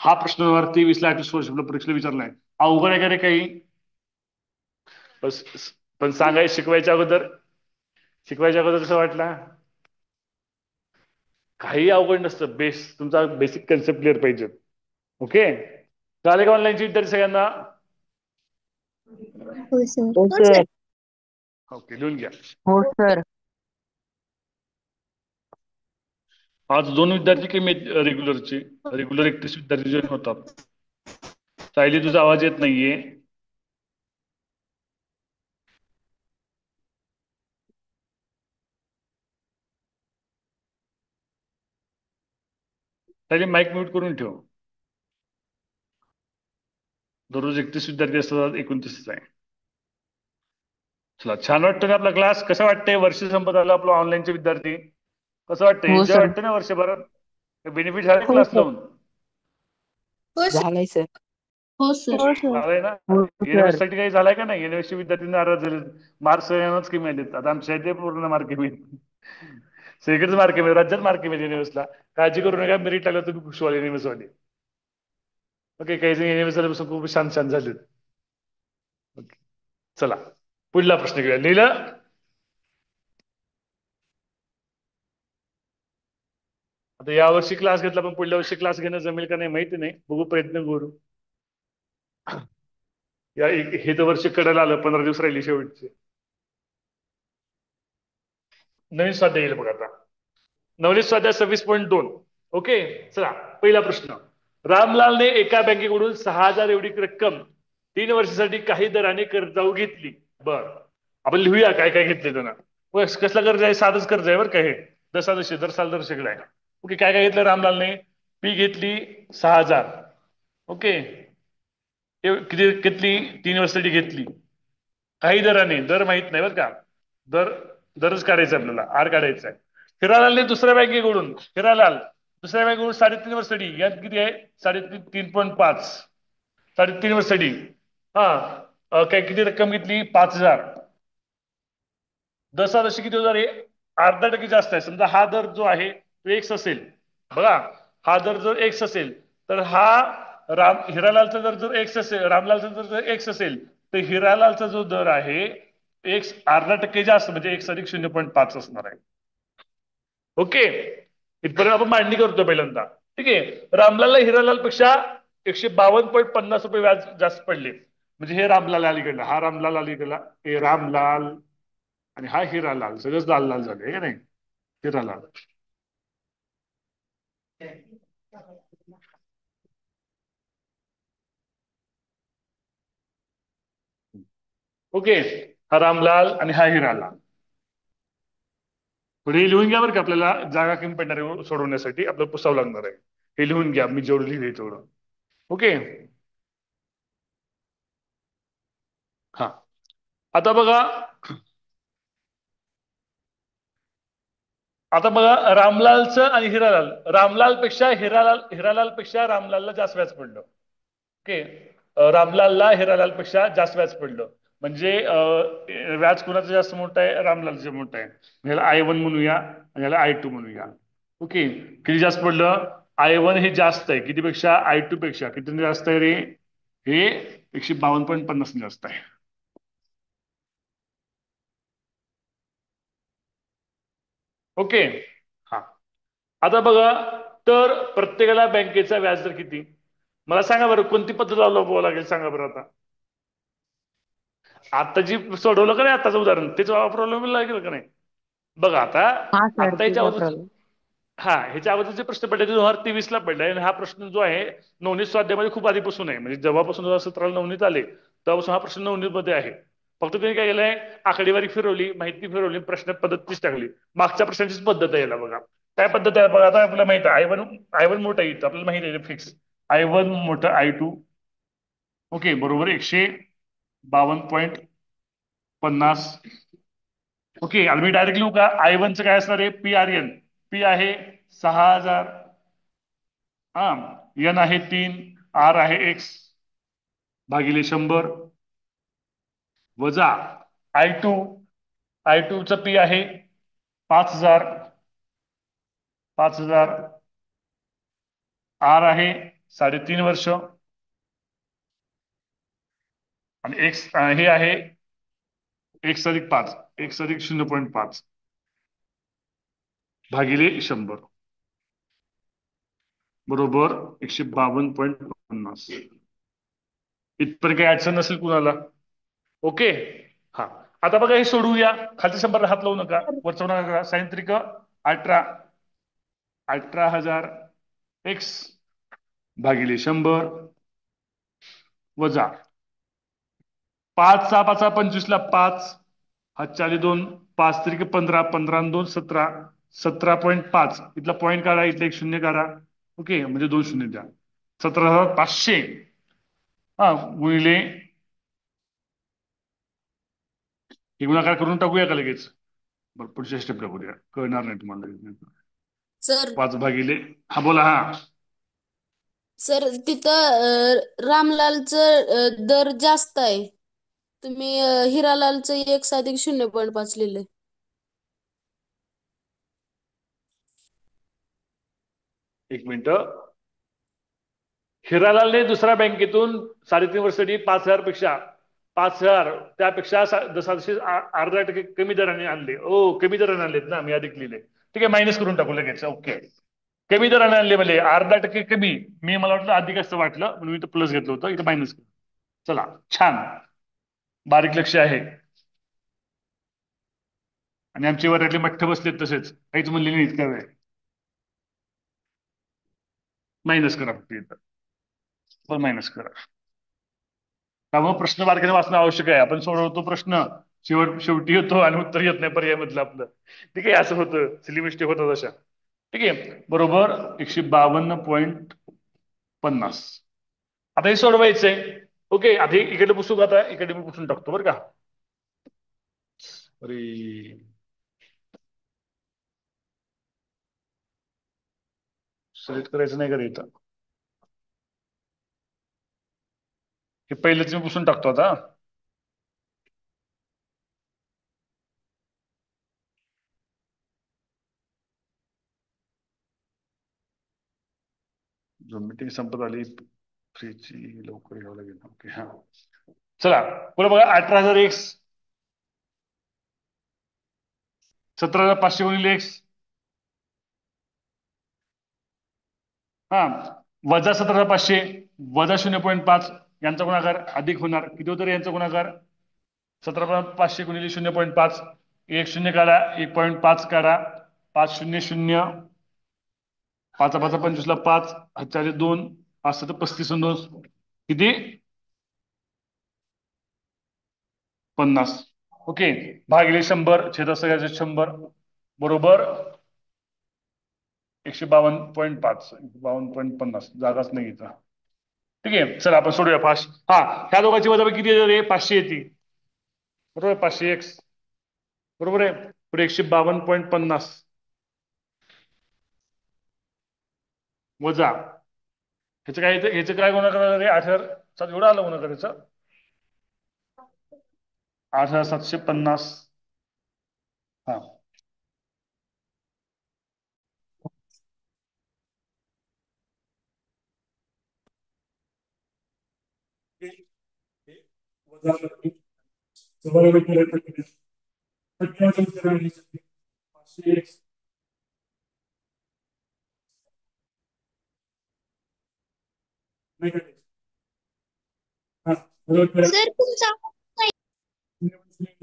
हा प्रश्न 23ला परीक्षेला विचारलाय. अवघड आहे का रे काही? बस, पण सांगाय शिकवायच्या अगोदर कसं वाटला? काही अवघड नसतं, तुमचा बेसिक कन्सेप्ट क्लिअर पाहिजे. ओके, झाले का ऑनलाईनची विद्यार्थी सगळ्यांना? हो सर. हो सर. ओके, लिहून घ्या. हो सर. आज 2 विद्यार्थी कमी रेग्युलरचे. रेग्युलर 31 विद्यार्थी जॉईन होतात. सायली, तुझा आवाज येत नाहीये. सायली, माईक म्यूट करून ठेव. दररोज 31 विद्यार्थी असतात, 29 आहे. चला, छान वाटतं ना आपला क्लास? कसं वाटतंय? वर्ष संपत आलं आपलं ऑनलाईनचे विद्यार्थी. कसं वाटतंय? हो एन्जॉय सर. वाटतं ना वर्षभरात? बेनिफिट झाले हो क्लास सर. लावून? झालंय सर. हो सर. झालंय ना? हो सर. युनिव्हर्सिटी काही झालाय का नाही? युनिव्हर्सिटी विद्यार्थी नाराज झाले, मार्क्स सगळ्यांनाच कमी आलेत. आता आमच्या इथे पूर्ण मार्क कमी आहेत. सगळीकडेच मार्क कमी, राज्यात मार्क कमी युनिव्हर्सला. काळजी करू नका, मेरिट टाकलं तुम्ही खुश व्हाल युनिव्हर्सवाले. ओके, काही जण युनिव्हर्सिटी पासून खूप शांत शांत झालेत. ओके, चला पुढला प्रश्न घेऊया. लिहिलं? आता यावर्षी क्लास घेतला, पण पुढल्या वर्षी क्लास घेणं जमेल का नाही माहिती नाही, बघू, प्रयत्न करू. हे तर वर्ष कडेला आलं, 15 दिवस राहिली शेवटचे. नवीन स्वाध्याय येईल बघा आता. नवनीत स्वाध्याय 26.2. ओके, चला पहिला प्रश्न. रामलालने एका बँकेकडून 6000 एवढी रक्कम 3 वर्षासाठी काही दराने कर्जाऊ घेतली. बर, आपण लिहूया काय काय घेतले त्यांना. कसला कर्ज आहे? साधच कर्ज आहे बरं का हे, दशादशी दर साल दर शेकडा आहे. ओके, काय काय घेतलं रामलालने? पी घेतली 6000. ओके, किती घेतली? 3 वर्षासाठी घेतली, काही दराने, दर माहित नाही बरं का, दर दरच काढायचा आपल्याला, आर काढायचा आहे. हिरालालने दुसऱ्या बँकेकडून, हिरालाल दुसऱ्या बँकेकडून 3.5 वर्षासाठी, यात किती आहे? 3.5 3.5 वर्षासाठी. हा, काय किती रक्कम घेतली? 5000. दशादशी किती होणार आहे? अर्धा टक्के जास्त आहे. समजा हा दर जो आहे तो एक्स असेल, बघा, हा दर जर एक्स असेल तर हा हिरालालचा दर जर एक्स असेल, रामलालचा दर जर एक्स असेल, तर हिरालालचा जो दर आहे एक्स अर्धा टक्के जास्त, म्हणजे एक्स अधिक 0.5 असणार आहे. ओके, इथपर्यंत आपण मांडणी करतो पहिल्यांदा. ठीक आहे, रामलालला हिरालाल पेक्षा 152.50 रुपये व्याज जास्त पडले, म्हणजे हे रामलाल अलीकडला, हा रामलाल अलीकडला, हे रामलाल आणि हा हिरालाल, सगळंच लाल लाल झालंय का नाही? हिरालाल. ओके, हा रामलाल आणि हा हिरालाल. पुढे लिहून घ्या बरं का, आपल्याला जागा कमी पडणार आहे सोडवण्यासाठी, आपल्याला पुसावं लागणार आहे. हे लिहून घ्या, मी जेवढं लिहिले तेवढं. ओके, हा आता बघा रामलालचं आणि हिरालाल, रामलाल पेक्षा हिरालाल पेक्षा रामलालला जास्त व्याज पडलं. ओके, रामलालला हिरालाल पेक्षा जास्त व्याज पडलं. म्हणजे व्याज कुणाचं जास्त मोठं आहे? रामलालचं मोठं आहे. ह्याला I1 म्हणूया आणि ह्याला I2 म्हणूया. ओके, किती जास्त पडलं? I1 हे जास्त आहे कितीपेक्षा? I2 पेक्षा. किती जास्त आहे रे? हे 152.50 जास्त आहे. ओके, हा आता बघा, तर प्रत्येकाला बँकेचा व्याजदर किती? मला सांगा बरं, कोणती पद्धत अवलंबावं लागेल सांगा बरं आता. आता जी सोडवलं का नाही आताचं उदाहरण, तेच वापरावं लागेल का नाही? बघा आता, हा सर आता तेच याच्या अगोदर वापरावं. हा ह्याच्या अगोदरचे प्रश्न पडले ते 2023 ला पडले, आणि हा प्रश्न जो आहे नवनीत स्वाध्यायामध्ये खूप आधीपासून आहे. म्हणजे जेव्हापासून 2017 नवनीत आले तेव्हापासून हा प्रश्न नवनीत मध्ये आहे. फक्त त्यांनी काय केलंय, आकडेवारी फिरवली, माहिती फिरवली, प्रश्न पद्धत तीच टाकली. मागच्या प्रश्नाचीच पद्धत आहे याला. बघा काय पद्धत आहे बघा. आता आपल्याला माहित आहे आय वन मोठं आहे इथं, आपल्याला माहिती आहे फिक्स. I1 मोठं I2. ओके बरोबर, 152.50. ओके, आणि मी डायरेक्ट लिहू का? I1चं काय असणार आहे? PRN. पी आहे 6,000, हा, N आहे 3, R आहे X भागिले 100 वजा I2. I2चं P आहे 5,000, 5,000, R आहे 3.5 वर्ष, आणि X हे आहे 1+5, 1+0.5 भागिले 100 बरोबर 152.50. इथपर्यंत काही अडचण नसेल कुणाला? ओके, हा आता बघा हे सोडवूया. खालच्या 100ला हात लावू नका, वरचा नका करा. सायंत्रिक 18,000 X भागिले 100 वजा 5 6 5 25ला 5, 2 5 त्रिक 15, 15 2 17, 17.5. इथला पॉईंट काढा, इथला एक शून्य काढा. ओके, म्हणजे 2 शून्य द्या. 17,500 हा गुणिले, हे गुणाकार करून टाकूया का लगेच? बरं, पुढच्या स्टेपला करूया, कळणार नाही तुम्हाला लगेच. सर 5 भागिले, हा बोला. हा सर तिथं रामलालचं दर जास्त आहे. तुम्ही हिरालालचं 1+0.5 लिहिलंय. एक मिनिट. हिरालालने दुसऱ्या बँकेतून 3.5 वर्षासाठी 5,000 पेक्षा 5,000 त्यापेक्षा जसं अर्धा टक्के कमी दराने आणले. कमी दराने आणलेत ना, मी अधिक लिहिले. ठीक आहे, मायनस करून टाकू लगेच. ओके, कमी दराने आणले म्हणजे अर्धा टक्के कमी. मला वाटलं अधिक असं वाटलं म्हणून मी इथं प्लस घेतलं होतं, इथं मायनस. चला छान, बारीक लक्ष आहे. आणि आमचे वरातले मठ्ठ बसलेत तसेच, काहीच म्हणले नाही इतका वेळ. मायनस करा फक्त इथं, पण मायनस करा. त्यामुळे प्रश्न बारकाईने वाचणं आवश्यक आहे. आपण सोडवतो प्रश्न, शेवटी येतो आणि उत्तर येत नाही पर्याय मधलं आपलं. ठीक आहे, असं होतं, सिली मिस्टेक होतात अशा. ठीक आहे, बरोबर 152.50. आता हे सोडवायचंय. ओके, आता इकडे पुसू का? आता इकडे मी पुसून टाकतो बरं का. अरे सिलेक्ट करायचं नाही का रे इथं? हे पहिलेच मी पुसून टाकतो आता. जो मीटिंग संपत आली फ्रीची, लवकर घ्यावं लागेल. ओके, हा चला पुढे बघा. 18,000 X, 17,500 गुणिले X, हा, वजा 17,500 वजा 0.5 यांचा गुणाकार अधिक होणार. किती होतं रे यांचा गुणाकार? 17,500 गुणिले 0.5, एक शून्य काढा, 1.5 काढा, 500, 5 5 25ला 5, 2, 5 7 35 2 किती? 50. ओके, भागिले 100 छेदासह 100 बरोबर 152.5, 152.50. जागाच नाही इथं. ठीक आहे, चला आपण सोडूया फास्ट. हा, ह्या दोघांची वजाबाकी किती येते रे? 500 येते. बरोबर आहे 500x बरोबर आहे पुढे 152.50 वजा ह्याचं काय गुन्हा करायला रे 8,000 एवढं आलं गुन्हा करायचं 8,750 हा सर तुमचा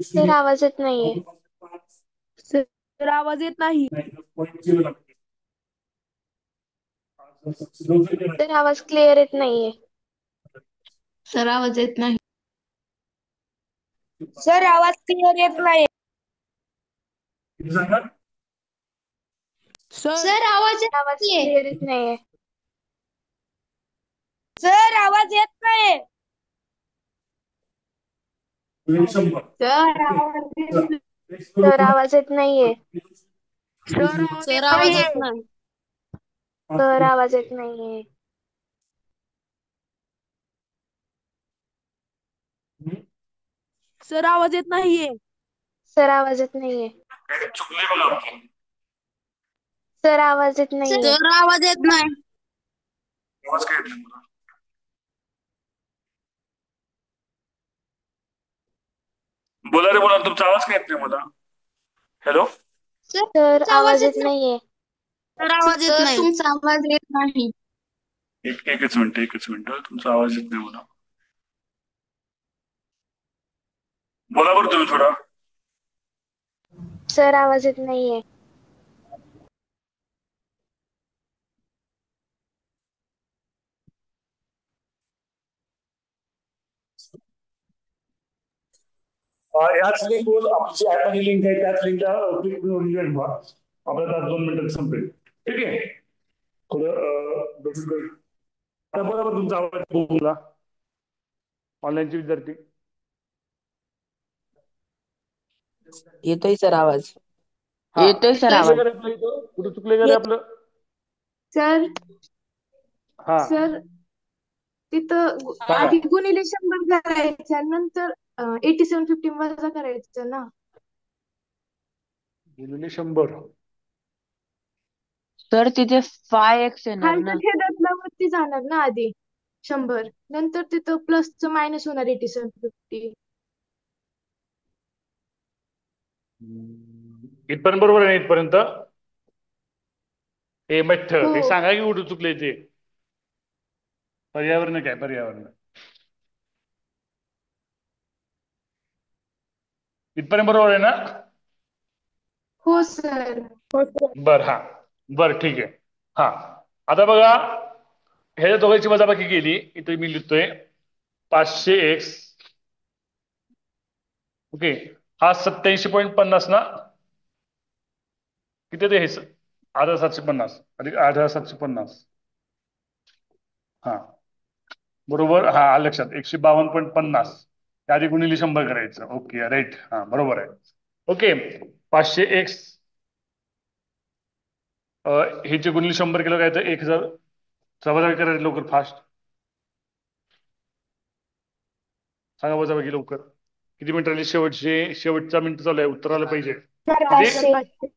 सर आवाज येत नाहीये. सर आवाज येत नाही. सर आवाज क्लिअर येत नाहीये. सर आवाज येत नाही. सर आवाज क्लिअर येत नाही. सर सर आवाज येत आवाज नाहीये. क्लिअर येत नाहीये. सर आवाज येत नाही. सर आवाज येत नाहीये. सर आवाज येत सर आवाज नाहीये. येत नाही. सर आवाज येत नाहीये. सर आवाज येत नाहीये. सर आवाज येत नाहीये. चुकले बघा आमचं. सर आवाज येत नाहीये. सर आवाज येत नाही. आवाज काय येत नाही मला बोला रे बोला तुमचा आवाज काय येत नाही मला हॅलो सर सर तुमचा आवाज येत नाहीये. सर आवाज येत सर नाही. तुमचा आवाज येत नाही. एकच मिनिट तुमचा आवाज येत नाही मला बोला बरं तुम्ही थोडा सर आवाज येत नाहीये. याच लिंकवर आमची ऍपमध्ये लिंक आहे त्याच लिंकला क्लिक करून जॉईन व्हा आपल्याला तास 2 मिनिटात संपेल ठीक आहे थोडं आता बरोबर तुमचा आवाज बोला ऑनलाईनचे विद्यार्थी येतोय सर आवाज. हा येतोय सर कुठे आवाज. गेलं आपलं इथं कुठे चुकले गेले आपलं सर हा सर तिथं सांगा आधी गुणिले 100 करायचं नंतर 8750 वजा करायचं ना. गुणिले 100 सर तिथे 5x येणार खालच्या ना. छेदातला वरती जाणार ना आधी 100 नंतर तिथं प्लसचं मायनस होणार 8750. इथपर्यंत बरोबर आहे ना इथपर्यंत हे मठ हो. हे सांगा की कुठे चुकले ते पर्यावरण काय पर्यावरण इथपर्यंत बरोबर आहे ना हो सर. बर हा बर ठीक आहे हा आता बघा ह्याच्या दोघांची वजाबाकी केली इथे मी लिहितोय 500x ओके हा 87.50 ना किती ते हे 8,750 अधिक 8,750 हा बरोबर हा आलं लक्षात 152.50 आधी गुणिले 100 करायचं ओके राईट हा बरोबर आहे ओके 500x हे जे गुणिले 100 केलं काय तर 1,000 वजाबाकी करायचं लवकर फास्ट सांगा वजाबाकी लवकर किती मिनिट राहिली शेवटचा मिनिट चालू आहे उत्तर आलं पाहिजे किती 500.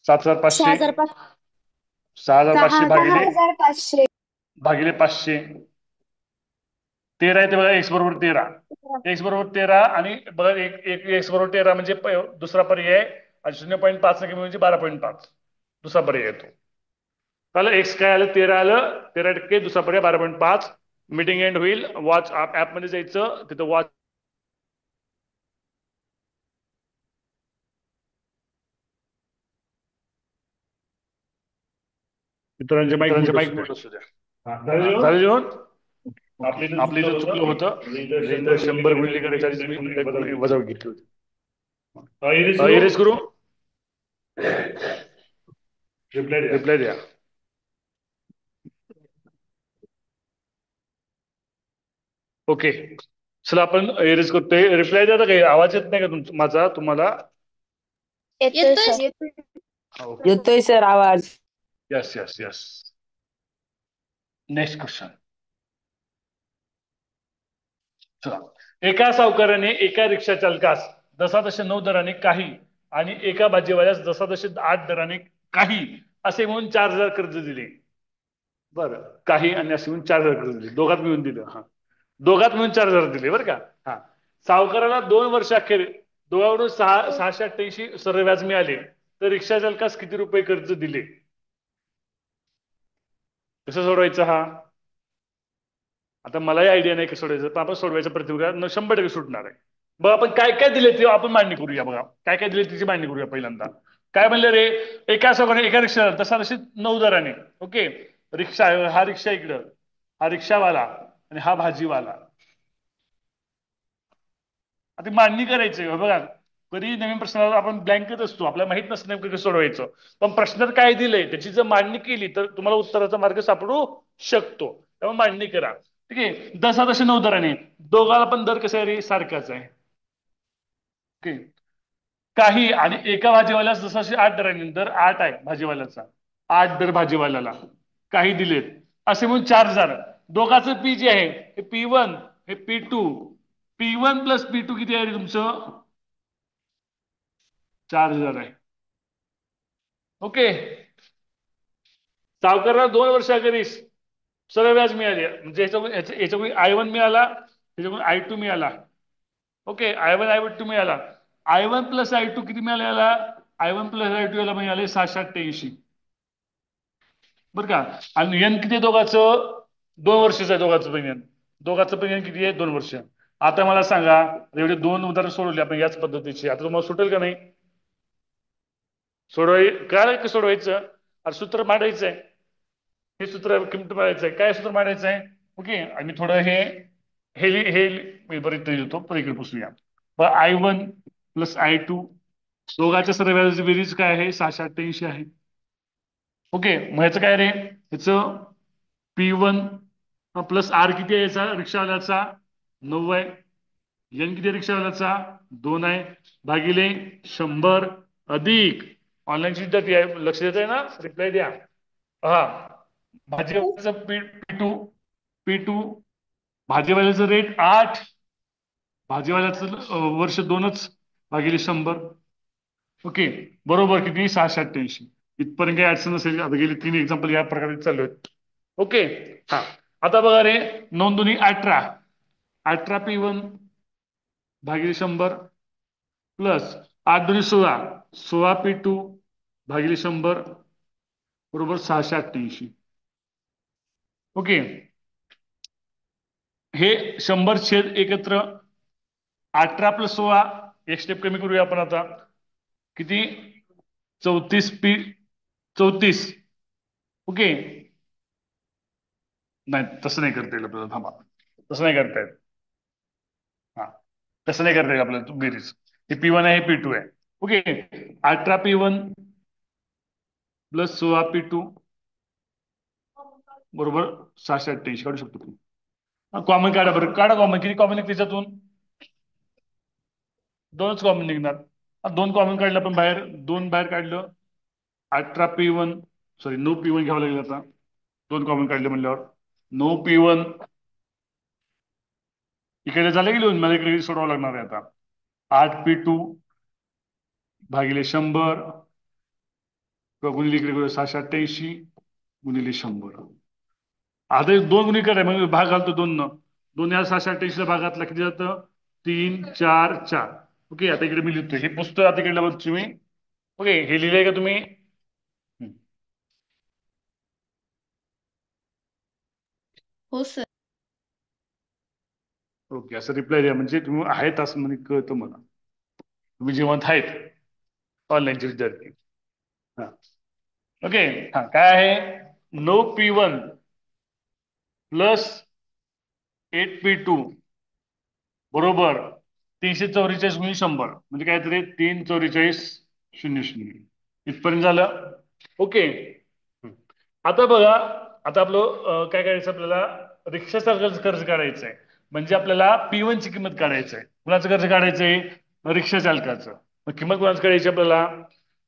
7,500 6,500 भागिले 6500. भागिले 500 13 आहे ते बघा x बरोबर 13 आणि बघा एक x बरोबर 13 म्हणजे दुसरा पर्याय आणि 0.5 ने कमी म्हणजे 12.5 दुसरा पर्याय येतो त्याला x काय आलं 13 आलं 13% दुसरा पर्याय 12.5 मीटिंग एंड होईल वॉच ऍप मध्ये जायचं तिथं वॉच मित्रांचे माईक म्यूट असू द्या झालं जेवण आपलं इथं चुकलं होतं म्हणजे इथं 100 गुणिले करायच्या आधीच मी वजा घेतली होती इरेज करू रिप्लाय द्या ओके चला आपण एरेज करतोय. रिप्लाय द्या काही. आवाज येत नाही का तुमचा माझा तुम्हाला? येतोय सर. येतोय सर आवाज. Yes yes yes. Next question. चला. एका सावकाराने एका रिक्षा चालकास 10.9 दराने काही आणि एका भाजीवाल्यास 10.8 दराने काही असे म्हणून 4,000 कर्ज दिले. बरं, काही आणि असे म्हणून 4,000 कर्ज दिले. दोघात मिळून दिलं. हा, दोघात मिळून 4,000 दिले बरं का. हा, सावकाराला 2 वर्षाखेर दोघांकडून 688 सरळ व्याज मिळाले तर रिक्षा चालकास किती रुपये कर्ज दिले? कसं सोडवायचं हा? आता मलाही आयडिया नाही कसं सोडवायचं, पण आपण सोडवायचा प्रयत्न करूया. 100% सुटणार आहे. बघा आपण काय काय दिले ते आपण मांडणी करूया. बघा काय काय दिले त्याची मांडणी करूया. पहिल्यांदा काय म्हणलं रे, एका सावकाराने एका रिक्षा तसा 9 दराने. ओके, रिक्षा, हा रिक्षा इकडं, हा रिक्षावाला आणि हा भाजीवाला. आता मांडणी करायची बघा. कधी नवीन प्रश्नाला आपण ब्लँकच असतो, आपल्याला माहित नसतं नेमकं कसं सोडवायचं. पण प्रश्नात काय दिलंय त्याची जर मांडणी केली तर तुम्हाला उत्तराचा मार्ग सापडू शकतो. त्यामुळे मांडणी करा. ठीक आहे. 10.9 दराने दोघाला पण दर कसा आहे रे, सारखाच आहे. ओके, काही आणि एका भाजीवाल्यास 10.8 दराने, दर 8 आहे भाजीवाल्याचा, 8 दर भाजीवाल्याला काही दिलेत असे म्हणून 4,000. दोघांचं पी जे आहे हे P1 हे P2, P1 प्लस P2 किती आहे रे तुमचं? 4,000 आहे. ओके, सावकाराला 2 वर्षाखेरीस सरळ व्याज मिळाले, म्हणजे याच्याकडून I1 मिळाला, त्याच्याकडून I2 मिळाला. ओके, I1 I2 मिळाला. I1 प्लस I2 किती मिळाले याला? I1 प्लस I2 याला मिळाले 688. बरं का. आणि एन किती दोघांचं? 2 वर्षाचं आहे दोघांचं पण एन. दोघांचं पण एन किती आहे? 2 वर्ष. आता मला सांगा, एवढे 2 उदाहरण सोडवले आपण याच पद्धतीची, आता तुम्हाला सुटेल का नाही? काय कसं सोडवायचं? अरे सूत्र मांडायचंय. हे सूत्र किंमत मांडायचंय. काय सूत्र मांडायचंय? ओके, आणि थोडं हे बरेच येतो पण इकडे पुसूया. I1 प्लस I2 दोघांच्या सर्व व्याजाची बेरीज काय आहे? 688 आहे. ओके, मग ह्याचं काय रे? ह्याचं P1 प्लस R किती आहे याचा रिक्षावाल्याचा? 9 आहे. एन किती रिक्षावाल्याचा? 2 आहे. भागिले 100 अधिक ऑनलाईन विद्यार्थी आहे, लक्ष देत आहे ना? रिप्लाय द्या. हा, भाजीवाल्याचं P2 भाजीवाल्याचं रेट 8, भाजीवाल्याचं वर्ष 2च भागिले 100. ओके, बरोबर किती? 688. इथपर्यंत काही अडचण नसेल. आता गेले 3 एक्झाम्पल या प्रकारे चालू आहेत. ओके, हा, आता बघा रे, 9 दुनी 18, 18 P1 भागिले 100 प्लस 8 दुनी 16, 16 P2 भागिले 100 बरोबर 688. ओके, हे 100 छेद एकत्र 18 प्लस 16, एक स्टेप कमी करूया आपण आता. किती? 34 34. ओके, नाही तसं नाही करता येईल आपल्याला. थांबा, तसं नाही करता येत. हा, तसं नाही करता येईल आपल्याला बेरीज. हे P1 आहे, हे P2 आहे. ओके, 18 P1 प्लस 16 P2 बरोबर 688 काढू शकतो तुम्ही. कॉमन काढा बरं. काढा कॉमन. किती कॉमन आहे त्याच्यातून? 2च कॉमन निघणार. 2 कॉमन काढलं पण बाहेर, 2 बाहेर काढलं. 18 P1 सॉरी 9 P1 घ्यावं लागेल आता. 2 कॉमन काढले म्हणल्यावर 9 P1 इकडे झालं की लिहून, मला इकडे सोडवावं लागणार आहे आता. 8 P2 भागिले 100 गुणिले इकडे 688 गुणिले 100. आता 2 गुणी कराय म्हणजे भाग घालतो 2 न. 2 या 688 ला भागातला किती जातं? 3 4 4. ओके, आता इकडे मी लिहितो. हे पुस्तक आता इकडे बघतो मी. ओके, हे लिहिलंय का तुम्ही? हो सर. ओके, असं रिप्लाय द्या म्हणजे तुम्ही आहेत असं म्हणजे कळतं मला तुम्ही जिवंत आहेत, ऑनलाईनचे विद्यार्थी. हा, ओके, हा काय आहे? 9 P1 प्लस 8 P2 बरोबर 344 गुणिले 100 म्हणजे काय तरी 344,000 इथपर्यंत झालं. ओके, आता बघा, आता आपलं काय करायचं आपल्याला? रिक्षा चालकाचं कर्ज काढायचं आहे. म्हणजे आपल्याला P1 ची किंमत काढायची आहे. कुणाचं कर्ज काढायचंय? रिक्षा चालकाचं. मग किंमत कुणाची काढायची आपल्याला?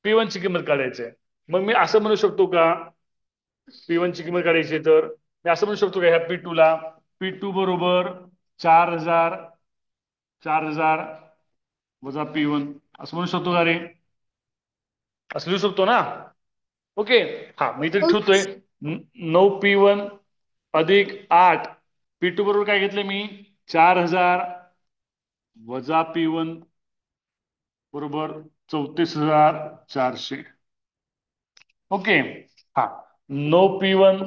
P1 ची किंमत काढायची आहे. मग मी असं म्हणू शकतो का, P1 ची किंमत काढायची तर मी असं म्हणू शकतो का ह्या P2 ला, P2 बरोबर 4,000 4,000 वजा P1 असं म्हणू शकतो का रे? असं लिहू शकतो ना? ओके. हा मी इथे ठेवतोय 9P1 अधिक 8 P2 बरोबर काय घेतले मी? 4,000 वजा P1 बरोबर 34,400. ओके. हा 9P1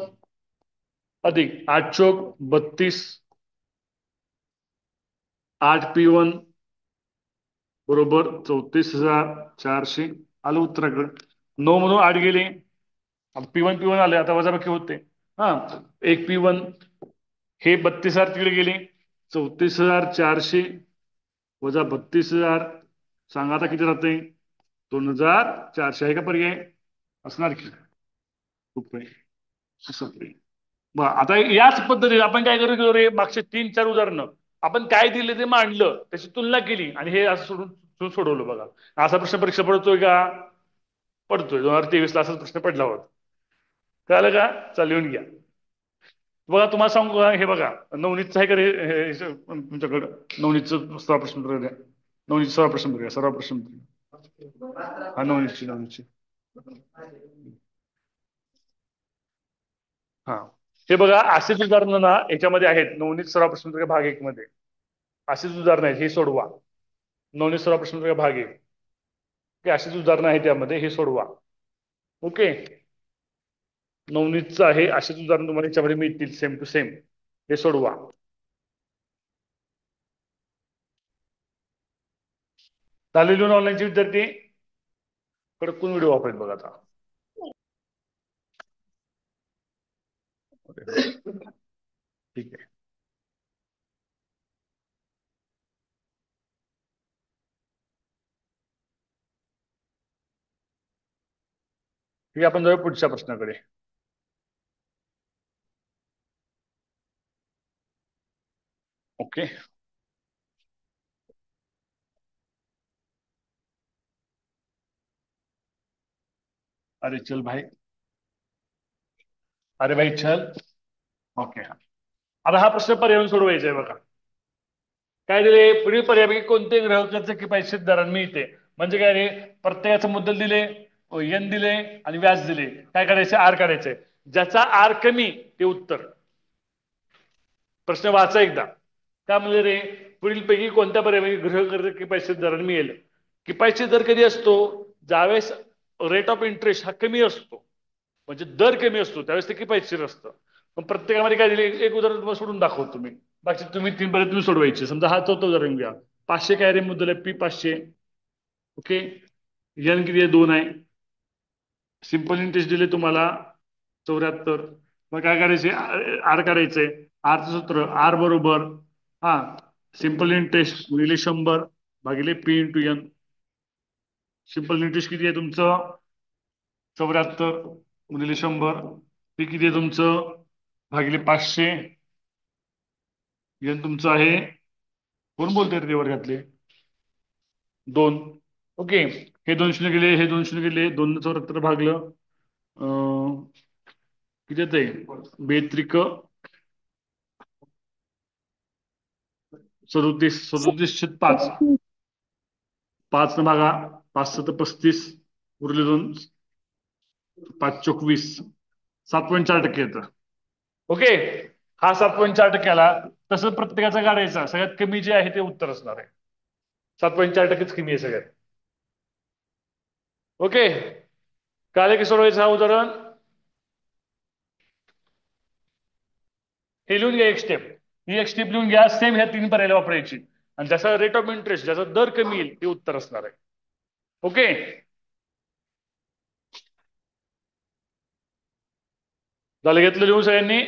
अधिक 8 चौक 32 8P1 बरोबर 34,400. आलं उत्तराकडे. 9 मधून 8 गेले, P1 आले, आता वजाबाकी होते. हा 1P1 हे 32,000 तिकडे गेले, 34,400 वजा 32,000 सांगा आता किती राहते? 2,400 आहे का पर्याय? असणार की रुपये. आता याच पद्धतीने आपण काय करू रे, मागचे 3-4 उदाहरणं आपण काय दिले ते मांडलं, त्याची तुलना केली आणि हे असं सोडवलं बघा. असा प्रश्न परीक्षा पडतोय का? पडतोय. 2023 ला असाच प्रश्न पडला होता. कळलं का? चल लिहून घ्या. बघा तुम्हाला सांगू का, हे बघा नवनीतचं आहे का रे तुमच्याकडं? नवनीतचं सराव प्रश्न द्या. नवनीत सराव प्रश्न बघूया. सराव प्रश्न हा नवनीतची. हा हे बघा असेच उदाहरणं ना याच्यामध्ये आहेत. नवनीत सराव प्रश्न भाग 1 मध्ये असेच उदाहरणं आहेत, हे सोडवा. नवनीत सराव प्रश्न भाग 1 अशीच उदाहरणं आहेत त्यामध्ये, हे सोडवा. ओके. नवनीतचं आहे, अशीच उदाहरणं तुम्हाला याच्यामध्ये मिळतील सेम टू सेम. हे सोडवा. झालेली ऑनलाईनचे विद्यार्थी कडकून व्हिडिओ वापरेल बघा आता. ठीक आहे. ठीक आहे, आपण जाऊया पुढच्या प्रश्नाकडे. ओके. अरे चल भाई, अरे भाई चल. ओके. आता हा प्रश्न पर्याय सोडवायचा आहे बघा. काय दिले? पुढील पर्यायपैकी कोणते ग्रह कर्ज किफायतशीर दराने मिळते? म्हणजे काय रे, प्रत्येकाचं मुद्दल दिले, एन दिले आणि व्याज दिले. काय करायचं? आर काढायचंय. ज्याचा आर कमी ते उत्तर. प्रश्न वाचा एकदा. काय म्हणजे रे, पुढीलपैकी कोणत्या पर्यायपैकी गृह कर्ज किफायतशीर दराने मिळेल? किफायतशीर दर कधी असतो? ज्यावेळेस रेट ऑफ इंटरेस्ट हा कमी असतो, म्हणजे दर कमी असतो त्यावेळेस ते किफायतशीर असतं. पण प्रत्येकामध्ये काय दिले? एक उदाहरण तुम्हाला सोडून दाखवतो तुम्ही. बाकी तुम्ही 3 पर्यंत तुम्ही सोडवायचे. समजा हा 4थं उदाहरण घ्या. 500 काय रे मुद्दल आहे? P500. ओके. एन किती आहे? 2 आहे. सिंपल इंटरेस्ट दिले तुम्हाला 74. मग काय करायचे? आर काढायचंय. आरचं सूत्र आर बरोबर हा सिंपल इंटरेस्ट गुणिले 100 भागिले P into N. Simple interest किती आहे तुमचं? 74 गुणिले 100. P किती आहे तुमचं? भागिले 500. एन तुमचं आहे, कोण बोलतोय ते वर्गातले? 2. ओके. हे 2 शून्य गेले, हे 2 शून्य गेले, 2 74 भागलं किती येते? 32 37 5 न भागा 5 7 35 उरले 2 5 चोक 20 7.4% येतं. ओके. हा 7.4% आला. तसं प्रत्येकाचा काढायचा, सगळ्यात कमी जे आहे ते उत्तर असणार आहे. 7.4%च कमी आहे सगळ्यात. ओके. काले की सोडवायचं हा उदाहरण. हे लिहून घ्या एक स्टेप. ही एक स्टेप लिहून घ्या. सेम ह्या 3 पर्याय वापरायची आणि ज्याचा रेट ऑफ इंटरेस्ट ज्याचा दर कमी येईल ते उत्तर असणार आहे. ओके. झालं? घेतलं लिहून सगळ्यांनी?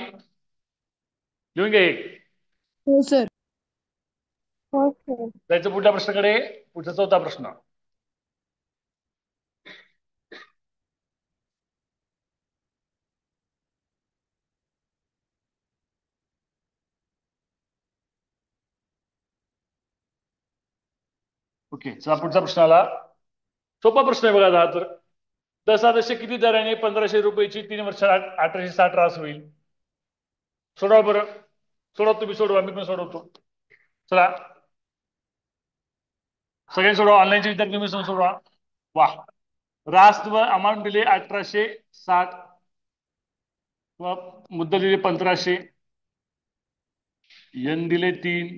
लिहून घ्या एक. हो सर. जायचं पुढच्या प्रश्नाकडे. पुढचा 4था प्रश्न. ओके, चला पुढचा प्रश्न आला. सोपा प्रश्न आहे बघा हा तर. 10 किती दराने 1500 रुपयाची 3 वर्षात 1860 रास होईल? सोडवा बरं. सोडवा, तुम्ही सोडवा, मी पण सोडवतो. चला सगळ्यांनी सोडवा, ऑनलाईनचे विद्यार्थी तुम्ही सोडवा. वा, रास अमाऊंट दिले 1860, मुद्दल दिले 1500, एन दिले 3,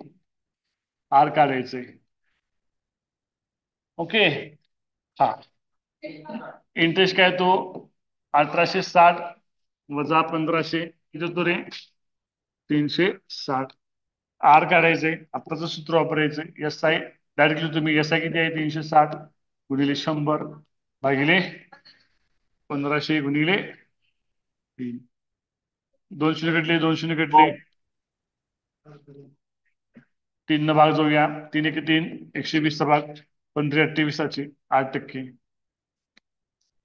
आर काढायचे. ओके, हा इंटरेस्ट काय तो 1860 वजा 1500 किती होतो रे? 360. आर काढायचंय, आत्ताचं सूत्र वापरायचं. एस आय डायरेक्टली तुम्ही एस आय किती आहे? 360 गुणिले 100 भागिले 1500 गुणिले 3. 200 कटले, 200 कटले, 3 भाग जाऊया. 3 1 3, 120 चा भाग 1528चे 8%.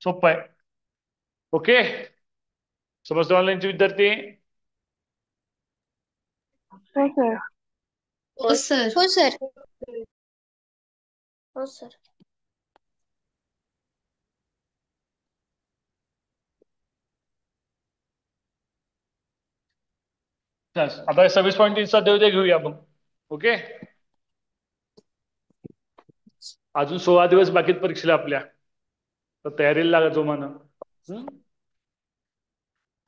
सोपं आहे. ओके, समजतो ऑनलाईनचे विद्यार्थी? हो सर. हो सर. हो सर. आता 26.3चा देवदे घेऊया आपण. ओके, अजून 16 दिवस बाकी आहेत परीक्षेला आपल्या, तर तयारीला लागा जोमानं.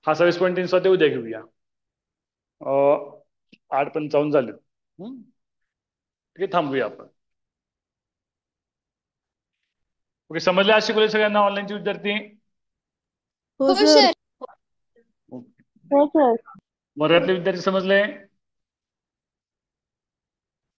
हा 26.3चा देवदे घेऊया. 8:55 झाले. ठीक आहे, थांबूया आपण. ओके, समजले आज शिकवले सगळ्यांना ऑनलाईनचे विद्यार्थी? हो सर. वर्गातले विद्यार्थी समजले?